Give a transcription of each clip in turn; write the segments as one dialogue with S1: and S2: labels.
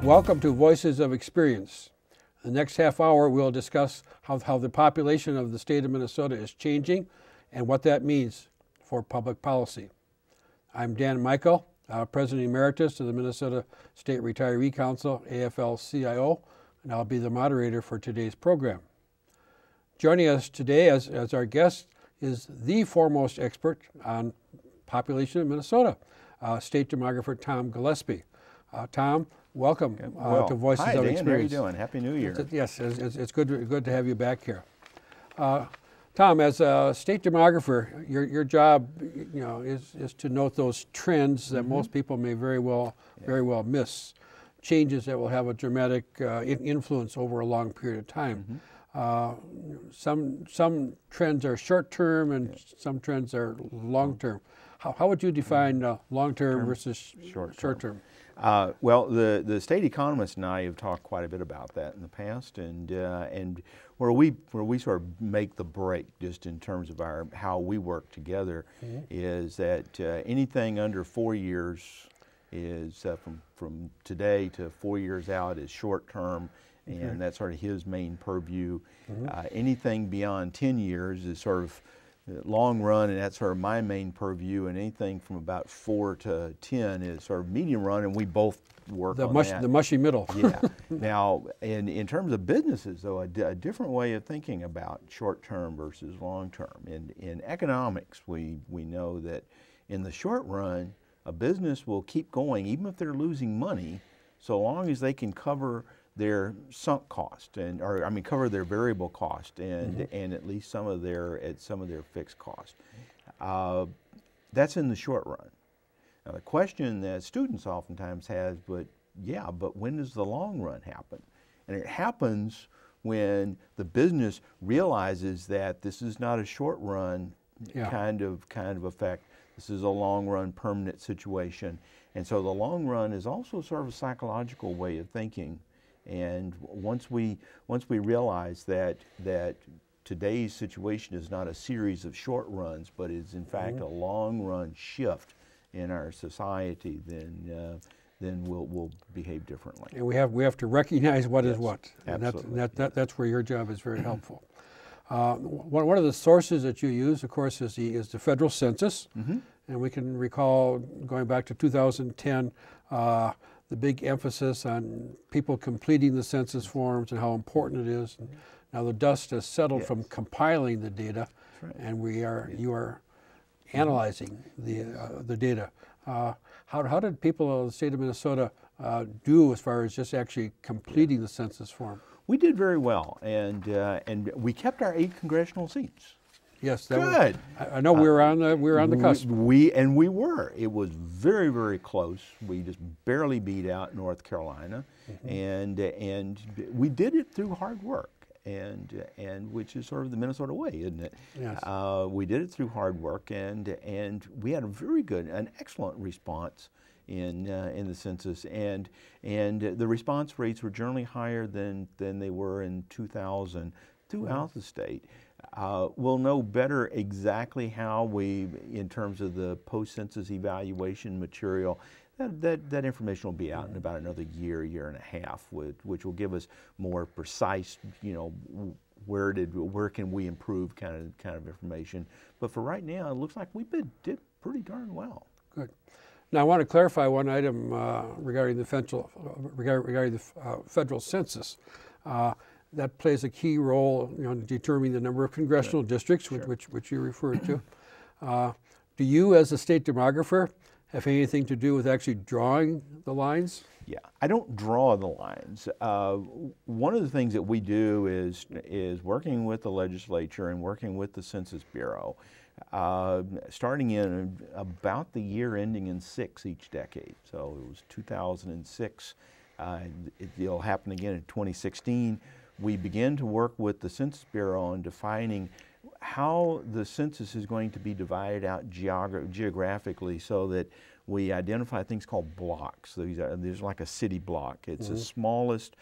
S1: Welcome to Voices of Experience. The next half hour we'll discuss how the population of the state of Minnesota is changing and what that means for public policy. I'm Dan Mikel, President Emeritus of the Minnesota State Retiree Council, afl-cio, and I'll be the moderator for today's program. Joining us today as our guest is the foremost expert on population of Minnesota, State Demographer Tom Gillaspy. Tom, welcome to Voices of Experience.
S2: Hi, Dan. How are you doing? Happy New Year.
S1: Yes, it's good to have you back here. Tom, as a state demographer, your job, is to note those trends that most people may very well miss, changes that will have a dramatic influence over a long period of time. Some trends are short-term and some trends are long-term. How would you define long-term versus short-term?
S2: Well, the state economist and I have talked quite a bit about that in the past, and where we sort of make the break just in terms of how we work together is that anything under 4 years is from today to 4 years out is short-term, and that's sort of his main purview. Anything beyond 10 years is sort of long run, and that's sort of my main purview, and anything from about 4 to 10 is sort of medium run, and we both work on that.
S1: The mushy middle.
S2: Yeah. Now, in terms of businesses, though, a different way of thinking about short-term versus long-term. In economics, we know that in the short run, a business will keep going, even if they're losing money, so long as they can cover their sunk cost cover their variable cost and at least some of their fixed cost. That's in the short run. Now the question that students oftentimes have, but when does the long run happen? And it happens when the business realizes that this is not a short run kind of effect. This is a long run permanent situation. And so the long run is also sort of a psychological way of thinking. And once we realize that today's situation is not a series of short runs, but is in fact a long run shift in our society, then we'll behave differently.
S1: And we have to recognize what is what.
S2: Absolutely.
S1: And that's where your job is very helpful. One of the sources that you use, of course, is the federal census, and we can recall going back to 2010. The big emphasis on people completing the census forms and how important it is. And now the dust has settled from compiling the data, and you are analyzing the data. How did people of the state of Minnesota do as far as just actually completing the census form?
S2: We did very well, and we kept our 8 congressional seats.
S1: Yes,
S2: good.
S1: I know we were on the cusp.
S2: We were. It was very, very close. We just barely beat out North Carolina, and we did it through hard work, and which is sort of the Minnesota way, isn't it?
S1: Yes.
S2: We did it through hard work, and we had an excellent response in the census, and the response rates were generally higher than they were in 2000 throughout the state. We'll know better exactly how in terms of the post-census evaluation material, that information will be out in about another year and a half, which will give us more precise, where can we improve kind of information. But for right now, it looks like we did pretty darn well.
S1: Good. Now I want to clarify one item regarding the federal census. That plays a key role in determining the number of congressional districts, which you referred to. Do you, as a state demographer, have anything to do with actually drawing the lines?
S2: Yeah, I don't draw the lines. One of the things that we do is working with the legislature and working with the Census Bureau, starting in about the year ending in 6 each decade. So it was 2006. It'll happen again in 2016. We begin to work with the Census Bureau on defining how the census is going to be divided out geographically, so that we identify things called blocks. There's like a city block. It's the smallest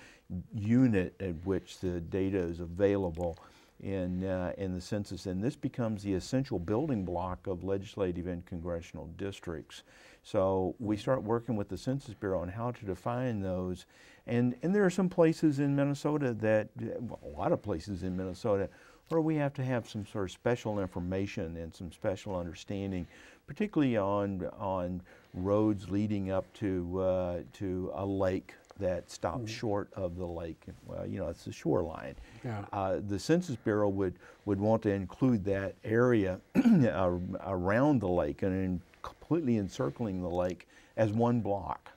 S2: unit at which the data is available in the census, and this becomes the essential building block of legislative and congressional districts. So we start working with the Census Bureau on how to define those. And there are some places in Minnesota that, well, a lot of places in Minnesota, where we have to have some sort of special information and some special understanding, particularly on roads leading up to a lake that stops short of the lake. Well, you know, it's the shoreline.
S1: Yeah.
S2: The Census Bureau would want to include that area around the lake and completely encircling the lake as one block.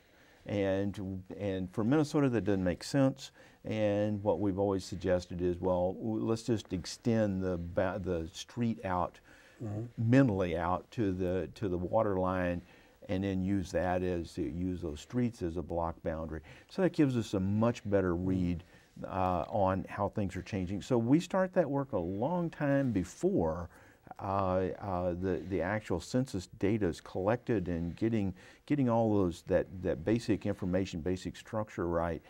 S2: And for Minnesota, that doesn't make sense. And what we've always suggested is, well, let's just extend the street out, mentally out to the water line, and then use those streets as a block boundary. So that gives us a much better read on how things are changing. So we start that work a long time before the actual census data is collected, and getting all those that basic information, basic structure right.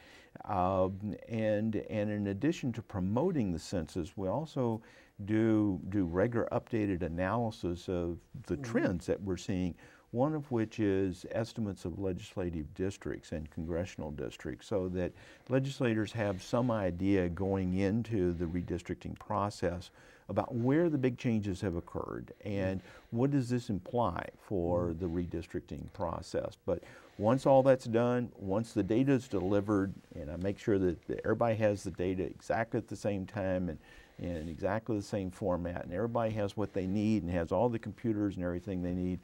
S2: And in addition to promoting the census, we also do regular updated analysis of the trends that we're seeing, one of which is estimates of legislative districts and congressional districts, so that legislators have some idea going into the redistricting process about where the big changes have occurred and what does this imply for the redistricting process. But once all that's done, once the data is delivered, and I make sure that everybody has the data exactly at the same time and in exactly the same format, and everybody has what they need and has all the computers and everything they need,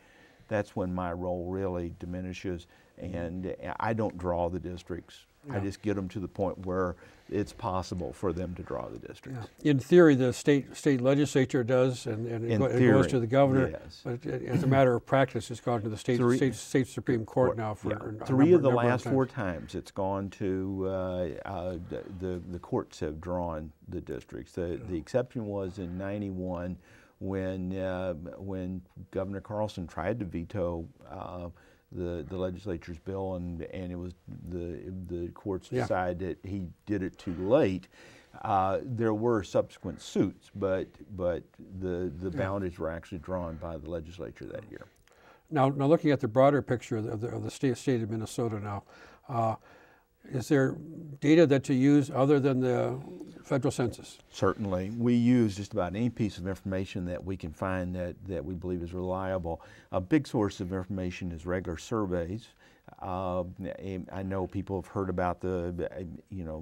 S2: that's when my role really diminishes, and I don't draw the districts. I just get them to the point where it's possible for them to draw the districts.
S1: In theory, the state legislature does, and it goes to the governor.
S2: Yes.
S1: But as a matter of practice, it's gone to the state Supreme Court now for
S2: three of the last 4 times it's gone to the courts have drawn the districts. The exception was in '91 when Governor Carlson tried to veto the legislature's bill, and it was the courts decided that he did it too late. There were subsequent suits, but the boundaries were actually drawn by the legislature that year.
S1: Now looking at the broader picture of the state of Minnesota now, is there data that you use other than the federal census?
S2: Certainly. We use just about any piece of information that we can find that we believe is reliable. A big source of information is regular surveys. I know people have heard about the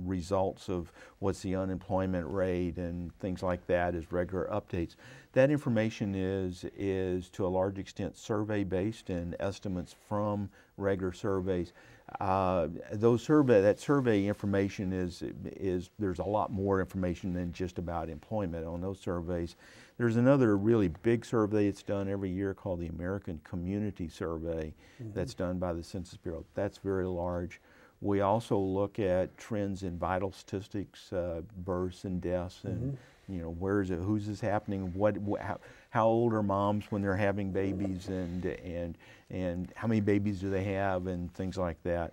S2: results of what's the unemployment rate and things like that as regular updates. That information is to a large extent survey based and estimates from regular surveys. That survey information is there's a lot more information than just about employment on those surveys. There's another really big survey that's done every year called the American Community Survey that's done by the Census Bureau. That's very large. We also look at trends in vital statistics, births and deaths, and where is it, who's this happening, how old are moms when they're having babies, and how many babies do they have, and things like that.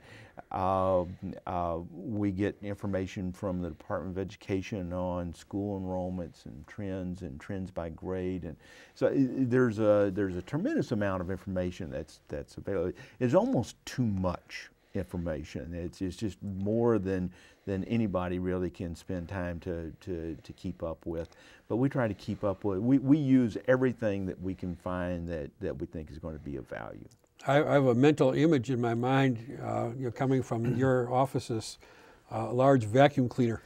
S2: We get information from the Department of Education on school enrollments and trends by grade, and so there's a tremendous amount of information that's available. It's almost too much information. It's just more than anybody really can spend time to keep up with. But we try to keep up with. We use everything that we can find that we think is going to be of value.
S1: I have a mental image in my mind, coming from your offices, a large vacuum cleaner.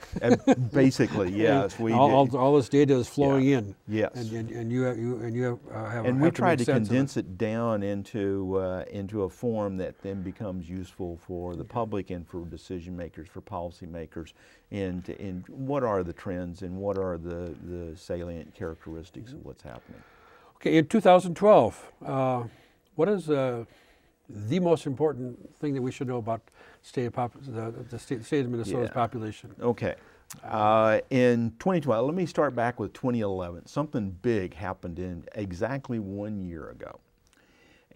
S2: Basically, yes.
S1: All this data is flowing in.
S2: Yes.
S1: And you have.
S2: And we try to condense it down into a form that then becomes useful for the public and for decision makers, for policy makers, in what are the trends and what are the salient characteristics of what's happening.
S1: Okay, in 2012, what is the most important thing that we should know about the state of Minnesota's population?
S2: Okay. In 2012, let me start back with 2011. Something big happened in exactly 1 year ago.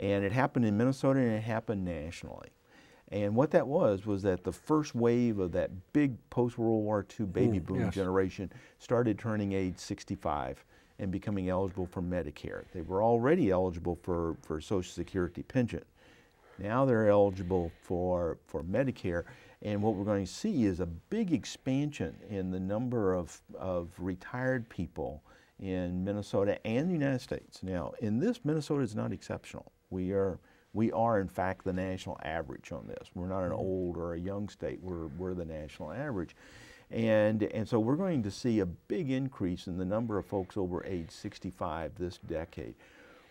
S2: And it happened in Minnesota and it happened nationally. And what that was that the first wave of that big post-World War II baby boom generation started turning age 65 and becoming eligible for Medicare. They were already eligible for Social Security pension. Now they're eligible for Medicare. And what we're going to see is a big expansion in the number of retired people in Minnesota and the United States. Now, in this, Minnesota is not exceptional. We are in fact the national average on this. We're not an old or a young state. We're the national average. And so we're going to see a big increase in the number of folks over age 65 this decade.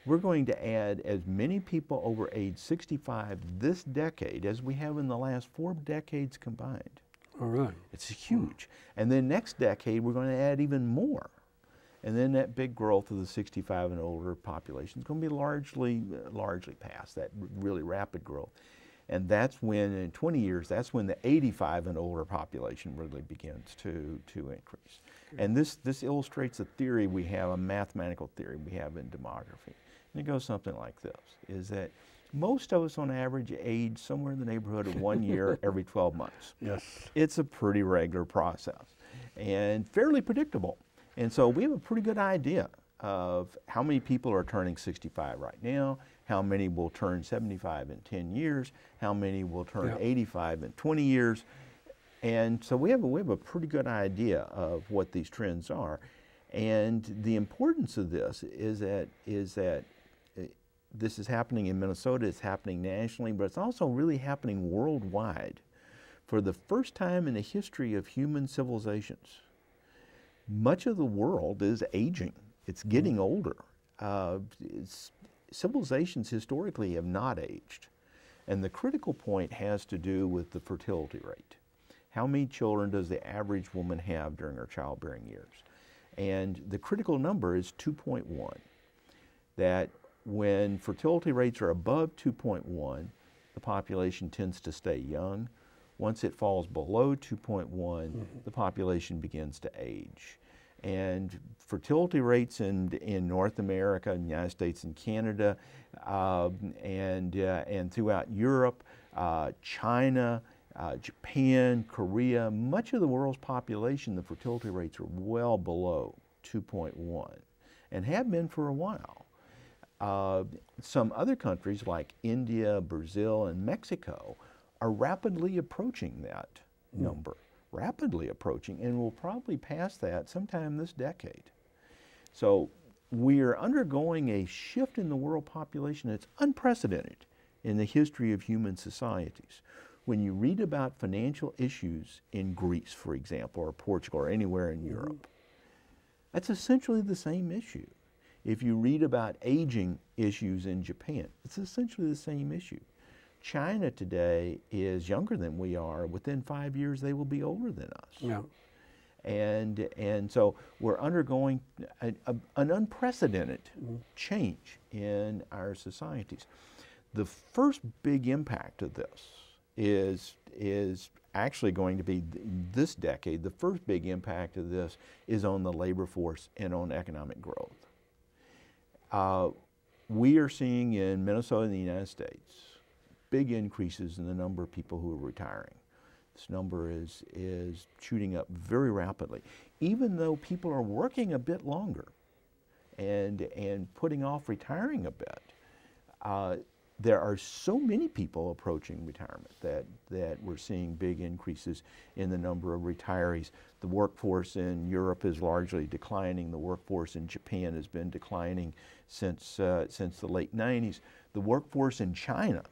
S2: We're going to add as many people over age 65 this decade as we have in the last 4 decades combined.
S1: All right.
S2: It's huge. And then next decade, we're going to add even more. And then that big growth of the 65 and older population is going to be largely past, that really rapid growth. And that's when, in 20 years, that's when the 85 and older population really begins to increase. And this illustrates a theory we have, a mathematical theory we have in demography. And it goes something like this, is that most of us on average age somewhere in the neighborhood of 1 year every 12 months.
S1: Yes.
S2: It's a pretty regular process and fairly predictable. And so we have a pretty good idea of how many people are turning 65 right now, how many will turn 75 in 10 years, how many will turn 85 in 20 years. And so we have a pretty good idea of what these trends are. And the importance of this is that this is happening in Minnesota, it's happening nationally, but it's also really happening worldwide. For the first time in the history of human civilizations, much of the world is aging. It's getting older. Civilizations historically have not aged. And the critical point has to do with the fertility rate. How many children does the average woman have during her childbearing years? And the critical number is 2.1. That when fertility rates are above 2.1, the population tends to stay young. Once it falls below 2.1, the population begins to age. And fertility rates in North America, in the United States and Canada, and throughout Europe, China, Japan, Korea, much of the world's population, the fertility rates are well below 2.1 and have been for a while. Some other countries like India, Brazil, and Mexico are rapidly approaching that number, rapidly approaching, and will probably pass that sometime this decade. So we are undergoing a shift in the world population that's unprecedented in the history of human societies. When you read about financial issues in Greece, for example, or Portugal, or anywhere in Europe, that's essentially the same issue. If you read about aging issues in Japan, it's essentially the same issue. China today is younger than we are. Within 5 years, they will be older than us.
S1: Yeah.
S2: And so we're undergoing an unprecedented change in our societies. The first big impact of this is actually going to be this decade. The first big impact of this is on the labor force and on economic growth. We are seeing in Minnesota and the United States big increases in the number of people who are retiring. This number is shooting up very rapidly, even though people are working a bit longer and putting off retiring a bit. There are so many people approaching retirement that we're seeing big increases in the number of retirees. The workforce in Europe is largely declining. The workforce in Japan has been declining since the late 90s. The workforce in China